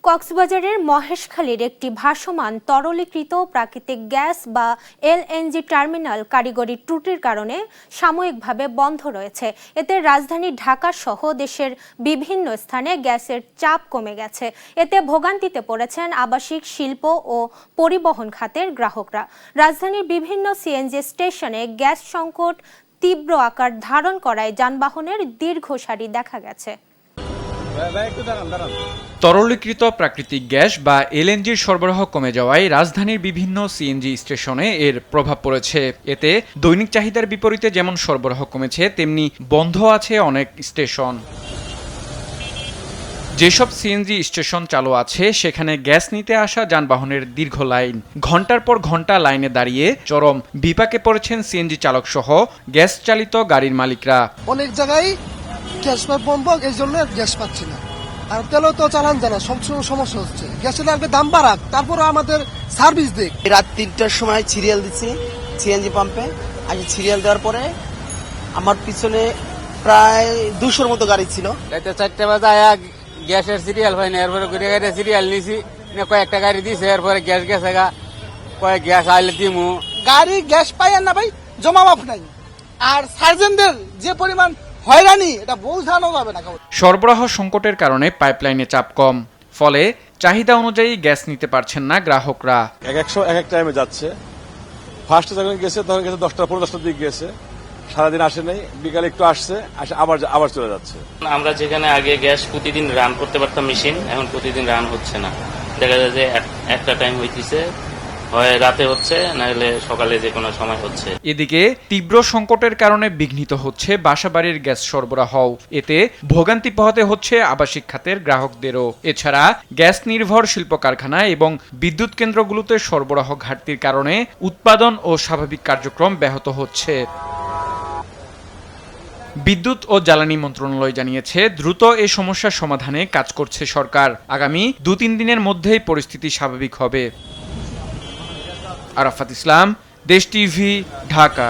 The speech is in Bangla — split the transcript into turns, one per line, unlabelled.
কক্সবাজারের মহেশখালীর একটি ভাসমান তরলীকৃত প্রাকৃতিক গ্যাস বা এলএনজি টার্মিনাল কারিগরি ত্রুটির কারণে সাময়িকভাবে বন্ধ রয়েছে। এতে রাজধানী ঢাকা সহ দেশের বিভিন্ন স্থানে গ্যাসের চাপ কমে গেছে। এতে ভোগান্তিতে পড়েছেন আবাসিক, শিল্প ও পরিবহন খাতের গ্রাহকরা। রাজধানীর বিভিন্ন সিএনজি স্টেশনে গ্যাস সংকট তীব্র আকার ধারণ করায় যানবাহনের দীর্ঘ সারি দেখা গেছে।
তরলীকৃত প্রাকৃতিক গ্যাস বা এলএনজির সরবরাহ কমে যাওয়ায় রাজধানীর বিভিন্ন সিএনজি স্টেশনে এর প্রভাব পড়েছে। এতে দৈনিক চাহিদার বিপরীতে যেমন সরবরাহ কমেছে, তেমনি বন্ধ আছে অনেক স্টেশন। যেসব সিএনজি স্টেশন চালু আছে সেখানে গ্যাস নিতে আসা যানবাহনের দীর্ঘ লাইন, ঘন্টার পর ঘন্টা লাইনে দাঁড়িয়ে চরম বিপাকে পড়েছেন সিএনজি চালক সহ গ্যাস চালিত গাড়ির মালিকরা।
অনেক জায়গায় গ্যাস বন্ধ, এই জন্য গ্যাস পাচ্ছি না। আর তেলও তো চালান জানা, সবসময় সমস্যা হচ্ছে। গ্যাসের দাম বাড়াক, তারপরে আমাদের সার্ভিস দেখ।
রাত 3টার সময় সিরিয়াল দিচ্ছি সিএনজি পাম্পে। আজ সিরিয়াল দেওয়ার পরে আমার পিছনে প্রায় 200-র মতো গাড়ি ছিল।
রাতে 4টা বাজে গ্যাসের সিরিয়াল হয় না, এরপরে ঘুরে গাড়ি সিরিয়াল নিছি, কয়েকটা গাড়ি দিছে, এরপরে গ্যাস গেছে গা, কয়েক গ্যাস আইলে দিমু।
গাড়ি গ্যাস পাই না ভাই, জমামাপ নাই। আর সার্জেনদের যে পরিমাণ হয়রানি, এটা বোঝানো যাবে না।
সরবরাহ সংকটের কারণে পাইপলাইনে চাপ কম, ফলে চাহিদা অনুযায়ী গ্যাস নিতে পারছেন না গ্রাহকরা।
এক টাইমে যাচ্ছে। ফার্স্টে যখন গেছে তখন গেছে 10টা 15-10টার দিকে গেছে, সারাদিন আসে নাই, বিকালে একটু আসছে, আবার চলে যাচ্ছে।
আমরা যেখানে আগে গ্যাস প্রতিদিন রান করতে পারতাম মেশিন, এখন প্রতিদিন রান হচ্ছে না। দেখা যায় যে একটা টাইম হইতেছে, হয় রাতে হচ্ছে, না হলে সকালে যে কোনো সময় হচ্ছে।
এদিকে তীব্র সংকটের কারণে বিঘ্নিত হচ্ছে বাসাবাড়ির গ্যাস সরবরাহ। এতে ভোগান্তি পোহাতে হচ্ছে আবাসিক খাতের গ্রাহকদেরও। এছাড়া গ্যাস নির্ভর শিল্প কারখানা এবং বিদ্যুৎ কেন্দ্রগুলোতে সরবরাহ ঘাটতির কারণে উৎপাদন ও স্বাভাবিক কার্যক্রম ব্যাহত হচ্ছে। বিদ্যুৎ ও জ্বালানি মন্ত্রণালয় জানিয়েছে, দ্রুত এই সমস্যার সমাধানে কাজ করছে সরকার। আগামী 2-3 দিনের মধ্যেই পরিস্থিতি স্বাভাবিক হবে। আরাফাত ইসলাম, দেশ টিভি, ঢাকা।